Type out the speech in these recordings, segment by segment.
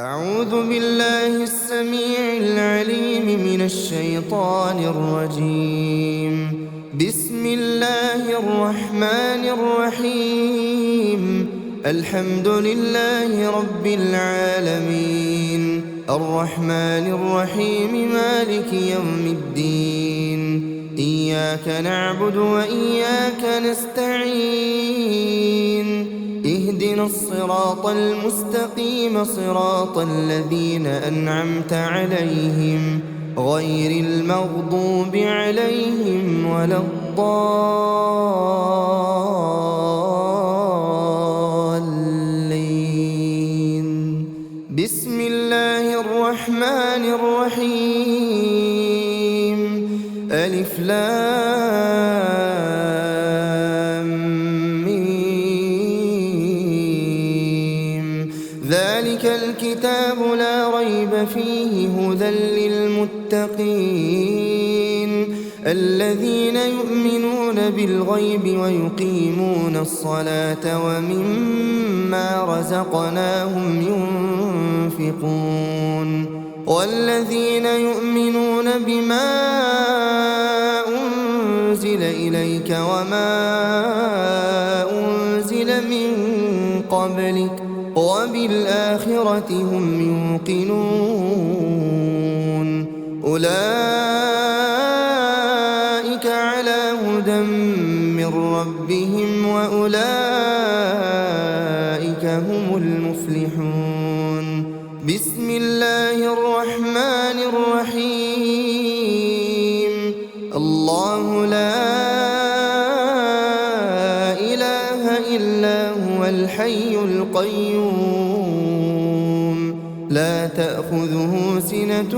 أعوذ بالله السميع العليم من الشيطان الرجيم. بسم الله الرحمن الرحيم. الحمد لله رب العالمين، الرحمن الرحيم، مالك يوم الدين. إياك نعبد وإياك نستعين. اهدنا الصراط المستقيم، صراط الذين أنعمت عليهم غير المغضوب عليهم ولا الضالين. بسم الله الرحمن الرحيم. ألف لام ميم. ذلك الكتاب لا ريب فيه هدى للمتقين الذين يؤمنون بالغيب ويقيمون الصلاة ومما رزقناهم ينفقون والذين يؤمنون بما أنزل إليك وما أنزل من قبلك وبالآخرة هم يوقنون. أولئك على هدى من ربهم وأولئك هم المفلحون. بسم الله الرحمن الرحيم. الله لا إله إلا هو الحي القيوم، لا تأخذه سنة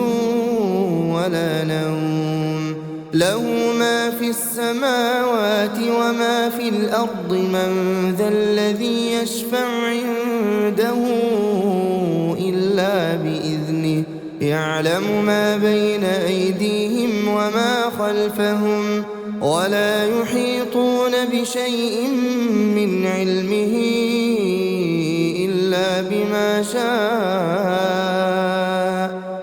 ولا نوم، له ما في السماوات وما في الأرض. من ذا الذي يشفع عنده إلا بإذنه، يعلم ما بين أيديهم وما خلفهم ولا يحيطون بشيء من علمه إلا بما شاء.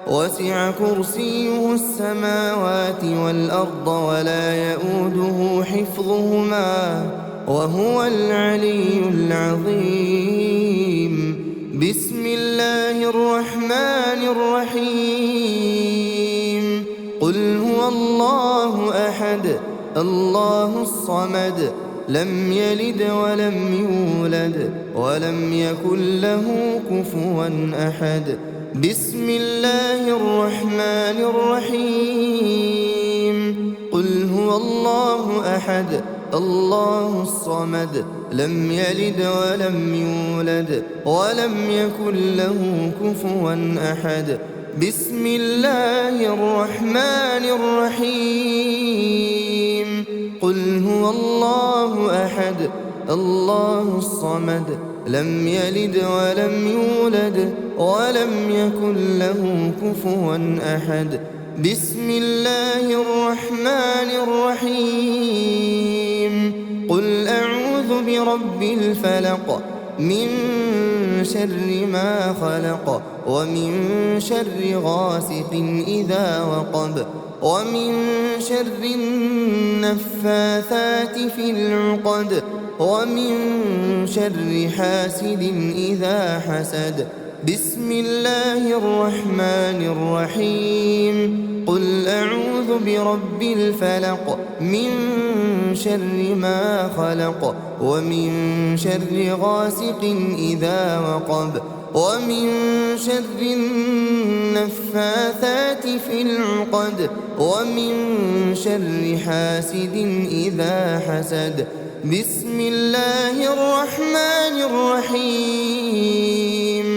وسع كرسيه السماوات والأرض ولا يؤوده حفظهما وهو العلي العظيم. بسم الله الرحمن الرحيم. قل هو الله أحد الله الصمد، لم يلد ولم يولد ولم يكن له كفوا أحد. بسم الله الرحمن الرحيم. قل هو الله أحد الله الصمد، لم يلد ولم يولد ولم يكن له كفوا أحد. بسم الله الرحمن الرحيم. قل هو الله أحد الله الصمد، لم يلد ولم يولد ولم يكن له كفوا أحد. بسم الله الرحمن الرحيم. قل أعوذ برب الفلق، من شر ما خلق، ومن شر غاسق إذا وقب، ومن شر النفاثات في العقد، ومن شر حاسد إذا حسد. بسم الله الرحمن الرحيم. قل أعوذ برب الفلق، من شر ما خلق، ومن شر غاسق إذا وقب، ومن شر النفاثات في العقد، ومن شر حاسد إذا حسد. بسم الله الرحمن الرحيم.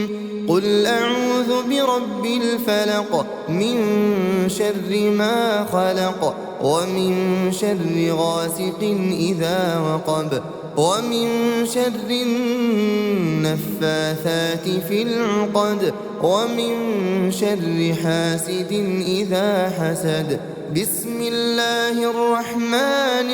قل أعوذ برب الفلق، من شر ما خلق، ومن شر غاسق إذا وقب، ومن شر النفاثات في العقد، ومن شر حاسد إذا حسد. بسم الله الرحمن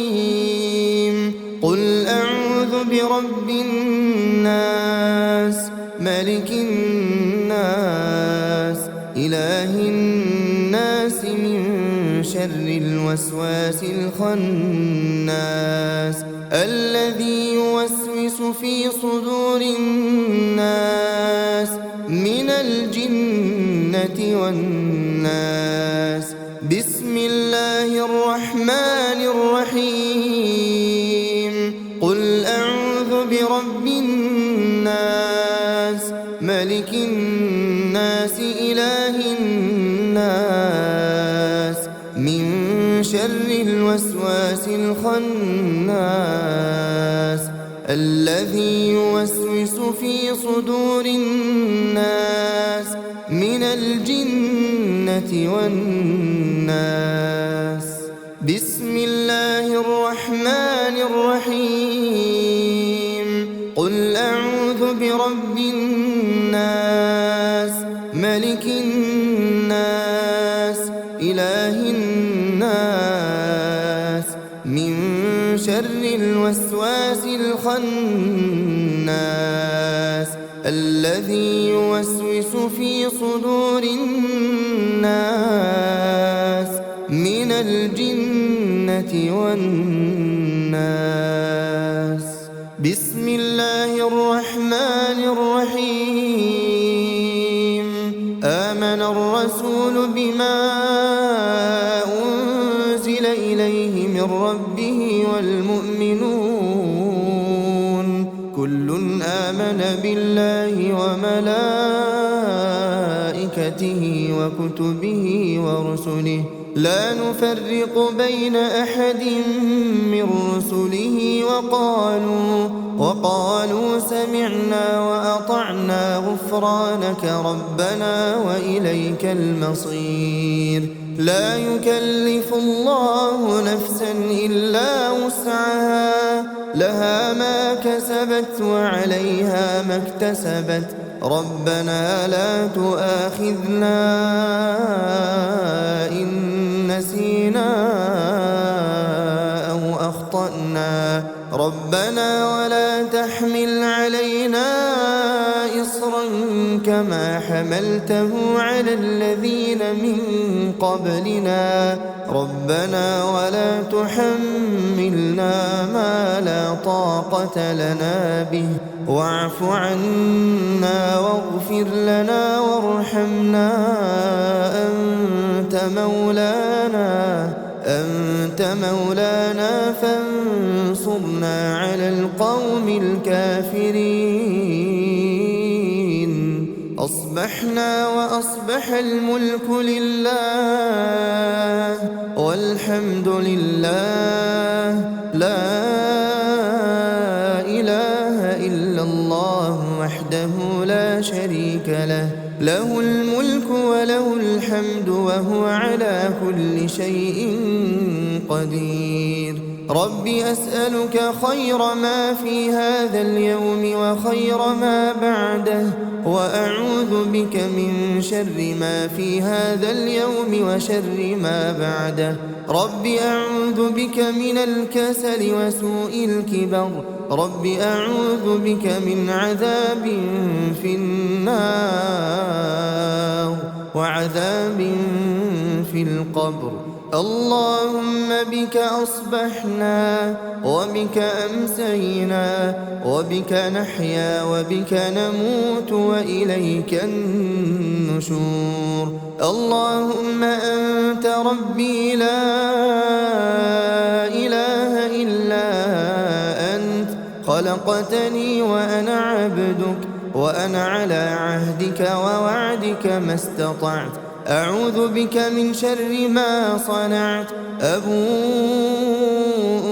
الرحيم. قل أعوذ برب الناس، ملك الناس إله الناس من شر الوسواس الخناس الذي يوسوس في صدور الناس من الجنة والناس. بسم الله الرحمن الرحيم. قل أعوذ برب الناس ملك الناس إله الناس من شر الوسواس الخناس الذي يوسوس في صدور الناس من الجنة والناس. بسم الله الرحمن الرحيم. قل أعوذ برب الناس ملك الناس إله الناس من شر الوسواس الخناس الذي يوسوس في صدور الناس من الجنة والناس. بسم الله الرحمن الرحيم. آمن الرسول بما أنزل إليه من ربه والمؤمنون كل آمن بالله وملائكته وكتبه ورسله لا نفرق بين أحد من رسله وقالوا سمعنا وأطعنا غفرانك ربنا وإليك المصير. لا يكلف الله نفسا إلا وسعها لها ما كسبت وعليها ما اكتسبت ربنا لا تؤاخذنا إن نسينا أو أخطأنا ربنا ولا تحمل علينا إصرا كما حملته على الذين من قبلنا ربنا ولا تحملنا ما لا طاقة لنا به واعف عنا واغفر لنا وارحمنا أنت مولانا فانصرنا على القوم الكافرين. أصبحنا وأصبح الملك لله والحمد لله لا إله إلا الله وحده لا شريك له له الملك وله الحمد وهو على كل شيء قدير. رب أسألك خير ما في هذا اليوم وخير ما بعده وأعوذ بك من شر ما في هذا اليوم وشر ما بعده. رب أعوذ بك من الكسل وسوء الكبر رب أعوذ بك من عذاب في النار وعذاب في القبر. اللهم بك أصبحنا وبك أمسينا وبك نحيا وبك نموت وإليك النشور. اللهم أنت ربي لا إله إلا أنت خلقتني وأنا عبدك وأنا على عهدك ووعدك ما استطعت. أعوذ بك من شر ما صنعت. أبوء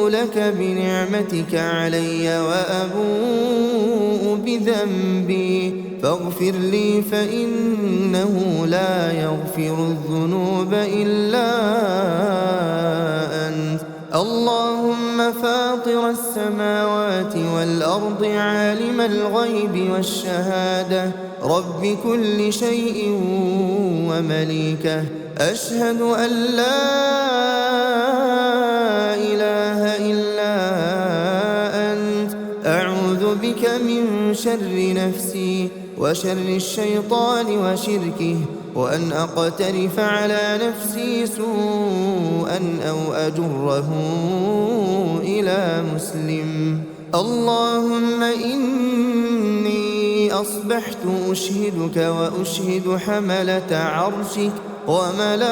لك بنعمتك علي وأبوء بذنبي فاغفر لي فإنه لا يغفر الذنوب إلا أنت. اللهم فاطر السماوات والأرض عالم الغيب والشهادة رب كل شيء ومليكه أشهد أن لا إله إلا أنت. أعوذ بك من شر نفسي وشر الشيطان وشركه، وأن أقترف على نفسي سوءا أو أجره إلى مسلم. اللهم إني أصبحت أشهدك وأشهد حملة عرشك وملائكتك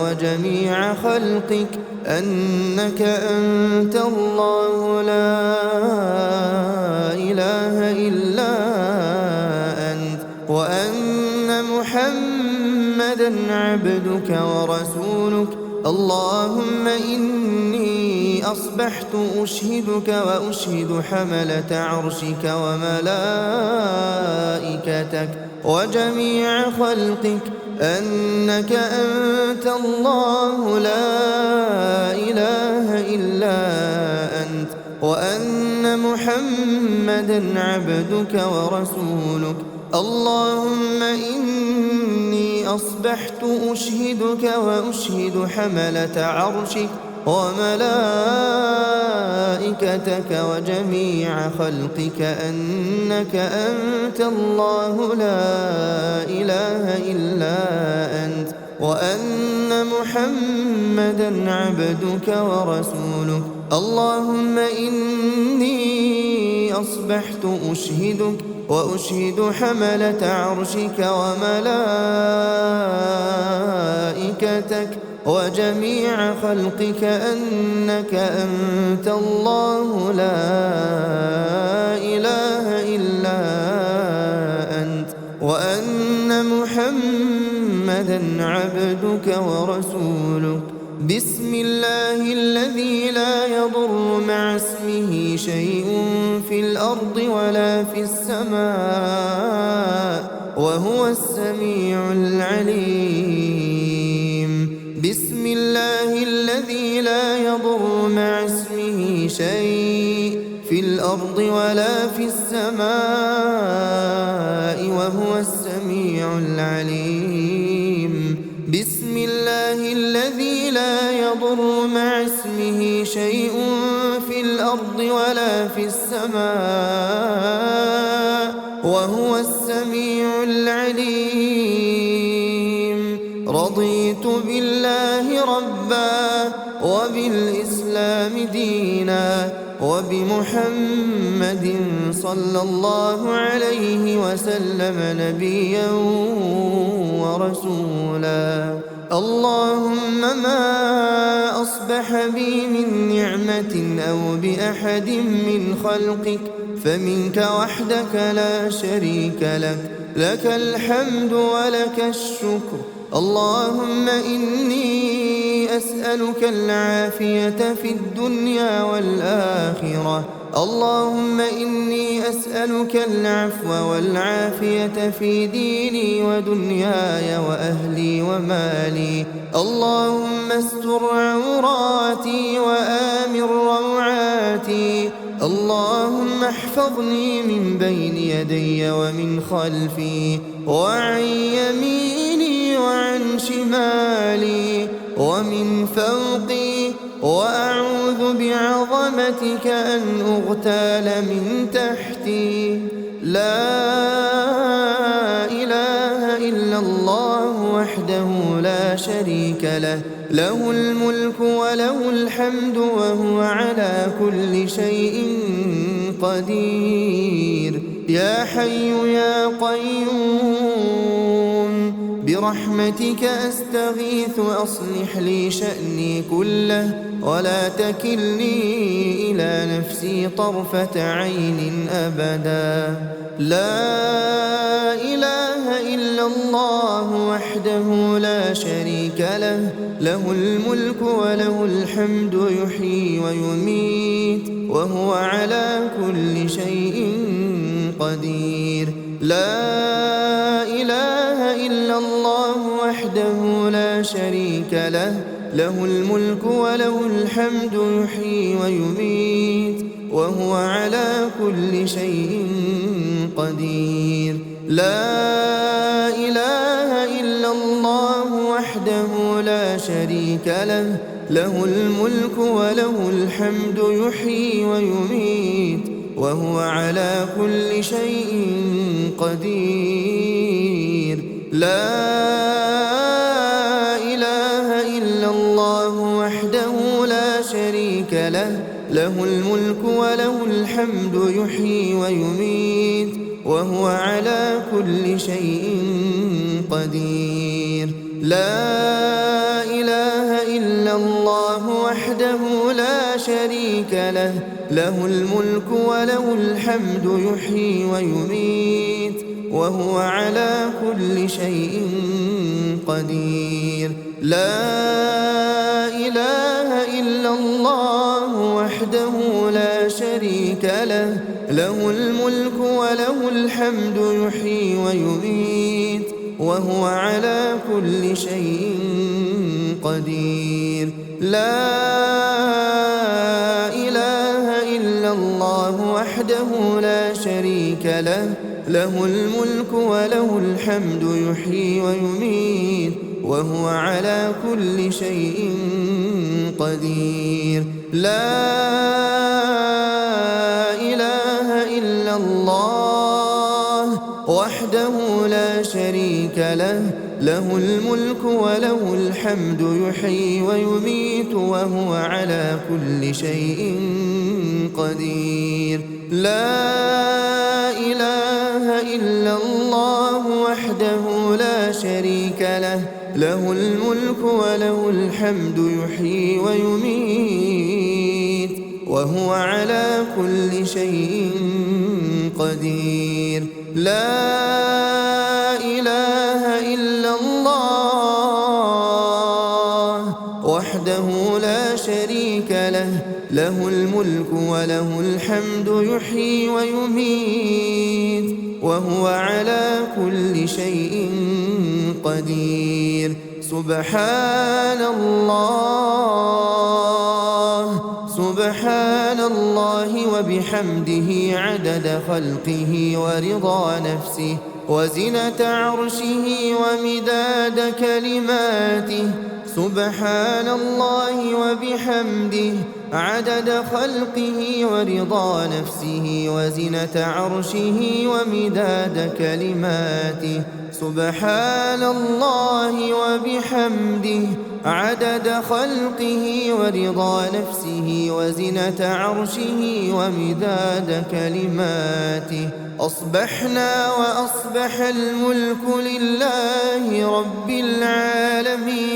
وجميع خلقك أنك أنت الله لا إله إلا أنت، وأن محمدًا عبدك ورسولك. اللهم إني أصبحت أشهدك وأشهد حملة عرشك وملائكتك وجميع خلقك أنك أنت الله لا إله إلا أنت، وأن محمدًا عبدك ورسولك. اللهم إني أصبحت أشهدك وأشهد حملة عرشك وملائكتك وجميع خلقك أنك أنت الله لا إله إلا أنت، وأن محمدًا عبدك ورسولك. اللهم إني أصبحت أشهدك وأشهد حملة عرشك وملائكتك وجميع خلقك أنك أنت الله لا إله إلا أنت، وأن محمدًا عبدك ورسولك. بسم الله الذي لا يضر مع اسمه شيء في الأرض ولا في السماء وهو السميع العليم. بسم الله الذي لا يضر مع اسمه شيء في الأرض ولا في السماء وهو السميع العليم. بسم الله الذي لا يضر مع اسمه شيء في الأرض ولا في السماء وهو السميع العليم. رضيت بالله ربا وبالإسلام دينا وبمحمد صلى الله عليه وسلم نبيا ورسولا. اللهم ما أصبح بي من نعمة أو بأحد من خلقك فمنك وحدك لا شريك لك، لك الحمد ولك الشكر. اللهم إني أسألك العافية في الدنيا والآخرة. اللهم إني أسألك العفو والعافية في ديني ودنياي وأهلي ومالي. اللهم استر عوراتي وآمن روعاتي. اللهم احفظني من بين يدي ومن خلفي وعن يميني وعن شمالي ومن فوقي، وأعوذ بعظمتك أن أغتال من تحتي. لا إله إلا الله وحده لا شريك له، له الملك وله الحمد وهو على كل شيء قدير. يا حي يا قيوم برحمتك أستغيث أصلح لي شأني كله ولا تكلني إلى نفسي طرفة عين أبدا. لا إله إلا الله وحده لا شريك له، له الملك وله الحمد يحيي ويميت وهو على كل شيء قدير. لا إله إلا الله وحده لا شريك له، له الملك وله الحمد يحيي ويميت وهو على كل شيء قدير. لا إله إلا الله وحده لا شريك له، له الملك وله الحمد يحيي ويميت وهو على كل شيء قدير. لا إله إلا الله وحده لا شريك له، له الملك وله الحمد يحيي ويميت وهو على كل شيء قدير. لا إله إلا الله وحده لا شريك له، له الملك وله الحمد يحيي ويميت وهو على كل شيء قدير. لا إله إلا الله وحده لا شريك له، له الملك وله الحمد يحيي ويميت وهو على كل شيء قدير. لا إله إلا الله وحده لا شريك له، له الملك وله الحمد يحيي ويميت وهو على كل شيء قدير. لا إله إلا الله وحده لا شريك له، له الملك وله الحمد يحيي ويميت وهو على كل شيء قدير. لا إله إلا الله وحده لا شريك له، له الملك وله الحمد يحيي ويميت وهو على كل شيء قدير. لا إله إلا الله وحده لا شريك له، له الملك وله الحمد يحيي ويميت وهو على كل شيء قدير. سبحان الله، سبحان الله وبحمده عدد خلقه ورضا نفسه وزنة عرشه ومداد كلماته. سبحان الله وبحمده عدد خلقه ورضا نفسه وزنة عرشه ومداد كلماته. سبحان الله وبحمده عدد خلقه ورضا نفسه وزنة عرشه ومداد كلماته. أصبحنا وأصبح الملك لله رب العالمين.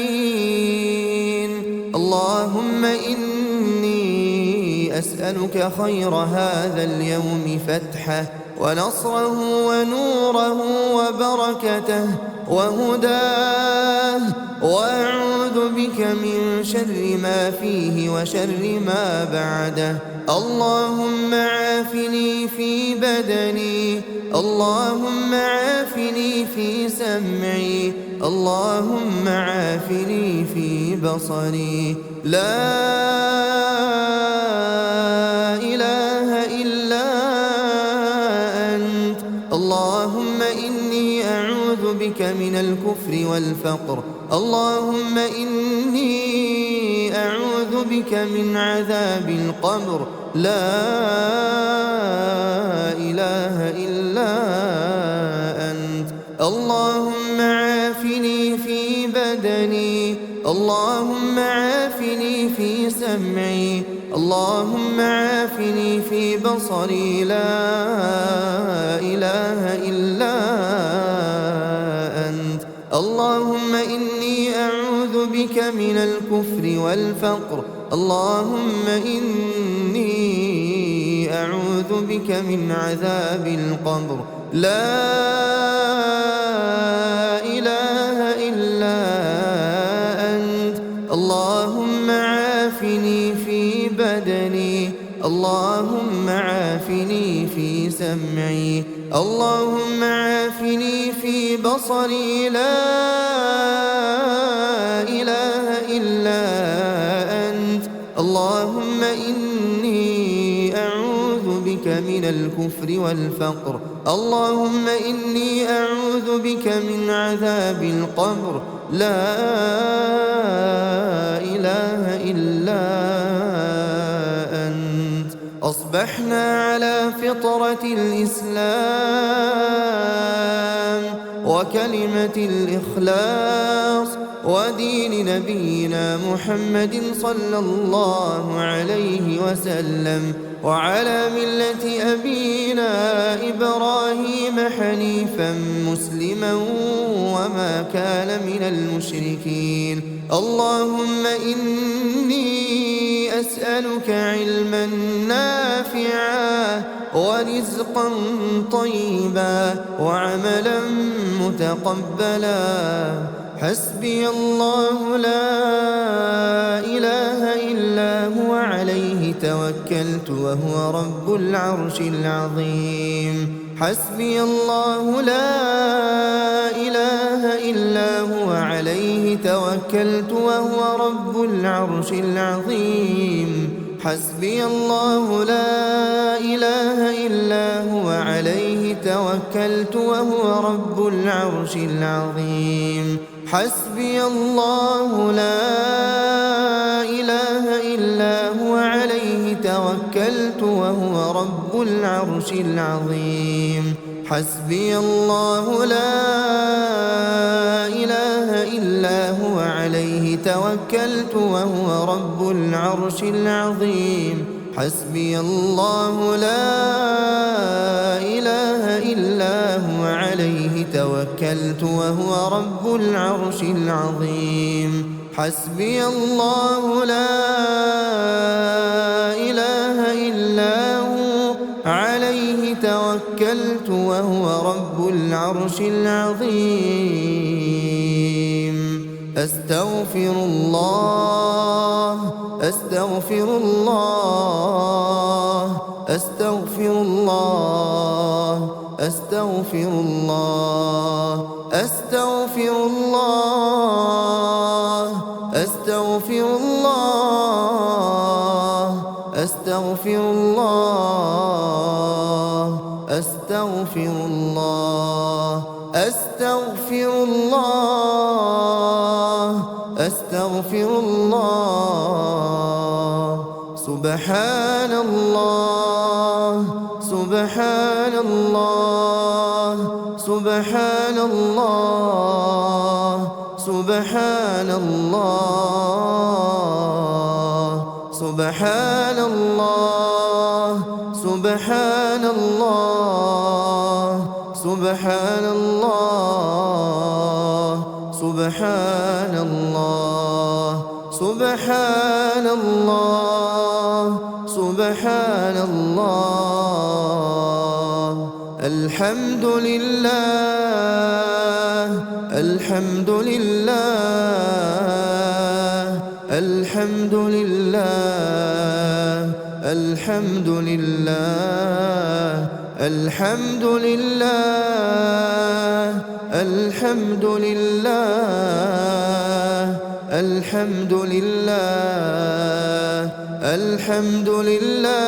اللهم إني أسألك خير هذا اليوم فتحه ونصره ونوره وبركته وهداه، وأعوذ بك من شر ما فيه وشر ما بعده. اللهم عافني في بدني، اللهم عافني في سمعي، اللهم عافني في بصري. لا إله إلا أنت. اللهم إني أعوذ بك من الكفر والفقر، اللهم إني أعوذ بك من عذاب القبر. لا إله إلا أنت. اللهم عافني في بدني، اللهم عافني في سمعي، اللهم عافني في بصري. لا إله إلا أنت. اللهم إني أعوذ بك من الكفر والفقر، اللهم إني أعوذ بك من عذاب القبر. لا إله إلا أنت. اللهم عافني في بدني، اللهم عافني في سمعي، اللهم عافني في بصري. لا إله إلا أنت. اللهم إني أعوذ بك من الكفر والفقر، اللهم إني أعوذ بك من عذاب القبر. لا إله إلا أنت. أصبحنا على فطرة الإسلام وكلمة الإخلاص ودين نبينا محمد صلى الله عليه وسلم، وعلى ملة أبينا إبراهيم حنيفا مسلما وما كان من المشركين. اللهم إني أسألك علما نافعا ورزقا طيبا وعملا متقبلا. حسبي الله لا إله إلا هو عليه توكلت وهو رب العرش العظيم. حسبي الله لا إله إلا هو عليه توكلت وهو رب العرش العظيم. حسبي الله لا إله إلا هو عليه توكلت وهو رب العرش العظيم. حسبي الله لا إله إلا هو عليه توكلت وهو رب العرش العظيم. حسبي الله لا إله إلا هو عليه توكلت وهو رب العرش العظيم. حسبي الله لا إله إلا هو عليه توكلت وهو رب العرش العظيم. حسبي الله لا إله إلا هو عليه توكلت وهو رب العرش العظيم. أستغفر الله أستغفر الله أستغفر الله أستغفر الله أستغفر الله أستغفر الله أستغفر الله أستغفر الله أستغفر الله أستغفر الله. سبحان الله سبحان الله سبحان الله سبحان الله سبحان الله سبحان الله سبحان الله سبحان الله سبحان الله سبحان الله. الحمد لله الحمد لله الحمد لله الحمد لله الحمد لله الحمد لله الحمد لله الحمد لله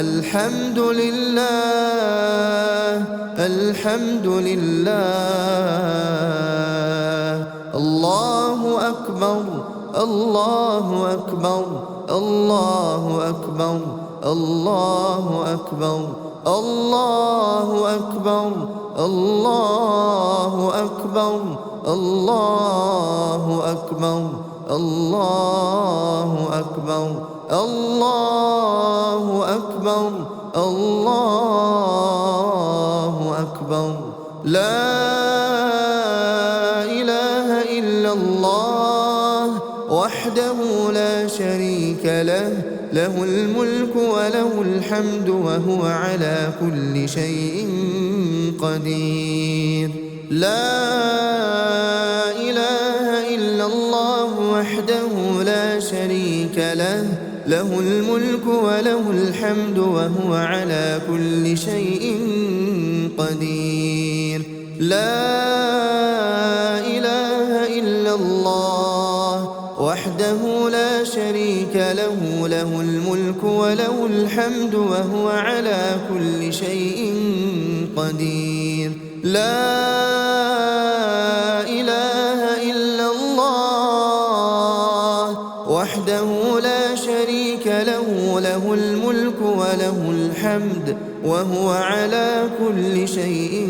الحمد لله الحمد لله. الله أكبر الله أكبر الله أكبر الله أكبر الله أكبر الله أكبر الله أكبر الله أكبر الله أكبر الله أكبر. لا إله إلا الله وحده لا شريك له، له الملك وله الحمد وهو على كل شيء قدير. لا إله إلا الله وحده لا شريك له، له الملك وله الحمد وهو على كل شيء قدير. لا إله إلا الله وحده لا شريك له، له الملك وله الحمد وهو على كل شيء قدير. لا إله إلا الله وحده لا شريك له، له الحمد وهو على كل شيء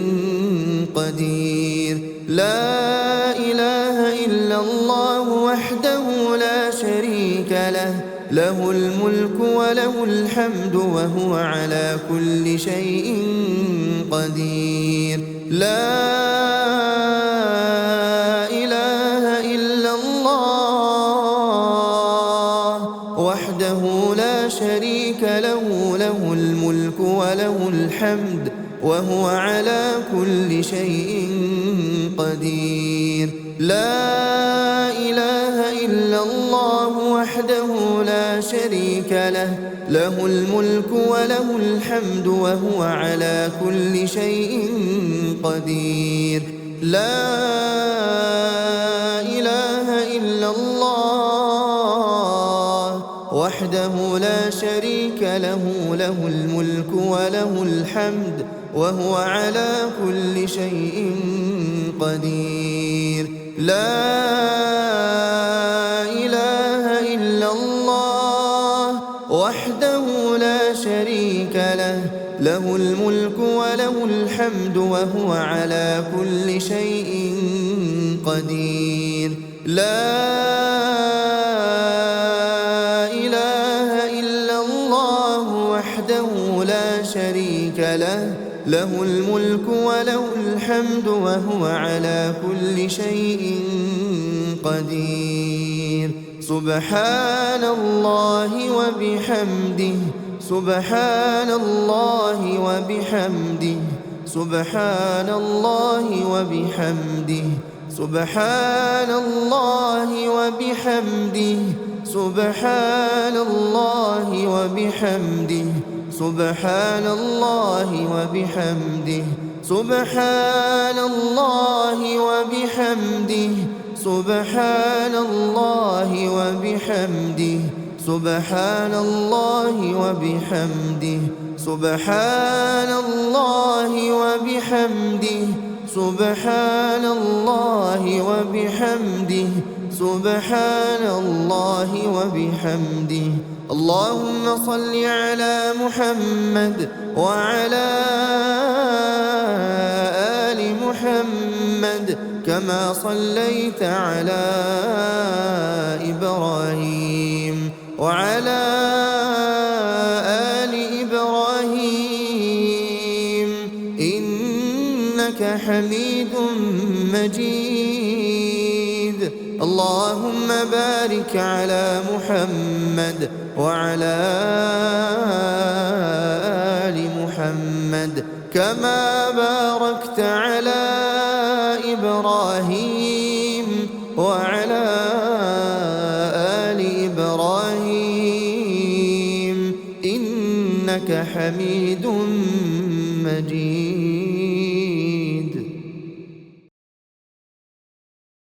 قدير. لا إله إلا الله وحده لا شريك له، له الملك وله الحمد وهو على كل شيء قدير. لا إله إلا الله وحده لا شريك له، له الملك وله الحمد وهو على كل شيء قدير. لا إله إلا الله وحده لا شريك له، له الملك وله الحمد وهو على كل شيء قدير. لا إله إلا الله وحده لا شريك له، له الملك وله الحمد وهو على كل شيء قدير. لا إله إلا الله وحده لا شريك له، له الملك وله الحمد وهو على كل شيء قدير. لا إله إلا الله وحده لا شريك له، له الملك وله الحمد وهو على كل شيء قدير. سبحان الله وبحمده، سبحان الله وبحمده، سبحان الله وبحمده، سبحان الله وبحمده، سبحان الله وبحمده، سبحان الله وبحمده، سبحان الله وبحمده، سبحان الله وبحمده، سبحان الله وبحمده، سبحان الله وبحمده، سبحان الله وبحمده، سبحان الله وبحمده. اللهم صل على محمد وعلى آل محمد كما صليت على إبراهيم وعلى آل إبراهيم إنك حميد مجيد. اللهم بارك على محمد وعلى آل محمد كما باركت على إبراهيم وعلى آل إبراهيم إنك حميد مجيد.